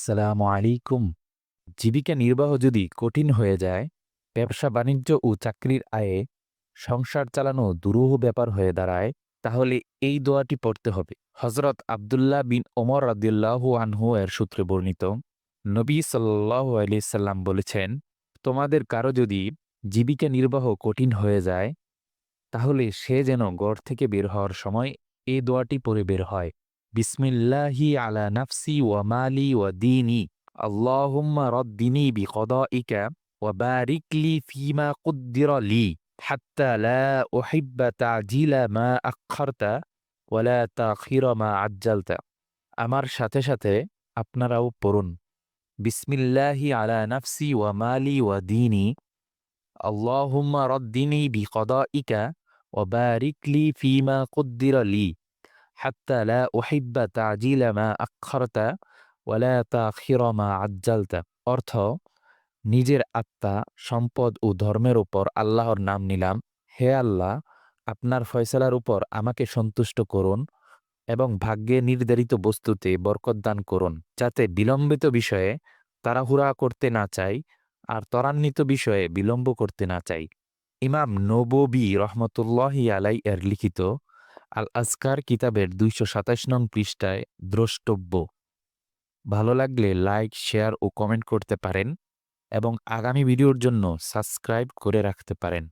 আসসালামু আলাইকুম। জীবিকা নির্বাহ যদি কঠিন হয়ে যায়, ব্যবসা-বাণিজ্য ও চাকরির আয়ে সংসার চালানো দুরূহ ব্যাপার হয়ে দাঁড়ায়, তাহলে এই দোয়াটি পড়তে হবে। হযরত আব্দুল্লাহ বিন ওমর রাদিয়াল্লাহু আনহু এর সূত্রে বর্ণিত, নবী সাল্লাল্লাহু আলাইহি সাল্লাম বলেছেন, তোমাদের কারো যদি জীবিকা নির্বাহ কঠিন হয়ে যায়, তাহলে সে যেন ঘর থেকে বের হওয়ার সময় এই দোয়াটি পড়ে বের হয়। বিসমিল্লাহি আলা নাফসি ওয়া মালি ওয়া দীনি। আল্লাহুম্মা রদ্দিনি বিকদাইকা ওয়া বারিক লি ফিমা কুদ্দিরা লি হাত্তা লা উহিব্বা তা'জিলা মা আক্খারতা ওয়া লা তাখিরা মা আজ্জালতা। আমার সাথে সাথে আপনারাও পড়ুন। বিসমিল্লাহি আলা নাফসি ওয়া মালি ওয়া দীনি। আল্লাহুম্মা রদ্দিনি বিকদাইকা ওয়া বারিক লি ফিমা কুদ্দিরা লি হাত্তা লা উহিব্বা তা'জিলা মা আক্খারতা ওয়া লা তাখিরা মা আজ্জালতা। অর্থ, নিজের আত্মা, সম্পদ ও ধর্মের উপর আল্লাহর নাম নিলাম। হে আল্লাহ, আপনার ফয়সালার উপর আমাকে সন্তুষ্ট করুন এবং ভাগ্যে নির্ধারিত বস্তুতে বরকত দান করুন, যাতে বিলম্বিত বিষয়ে তাড়াহুড়া করতে না চাই আর ত্বরান্বিত বিষয়ে বিলম্ব করতে না চাই। ইমাম নববী রহমতুল্লাহি আলাই এর লিখিত আল আজকার কিতাবের ২২৭ নং পৃষ্ঠায় দ্রষ্টব্য। ভালো লাগলে লাইক, শেয়ার ও কমেন্ট করতে পারেন এবং আগামী ভিডিওর জন্য সাবস্ক্রাইব করে রাখতে পারেন।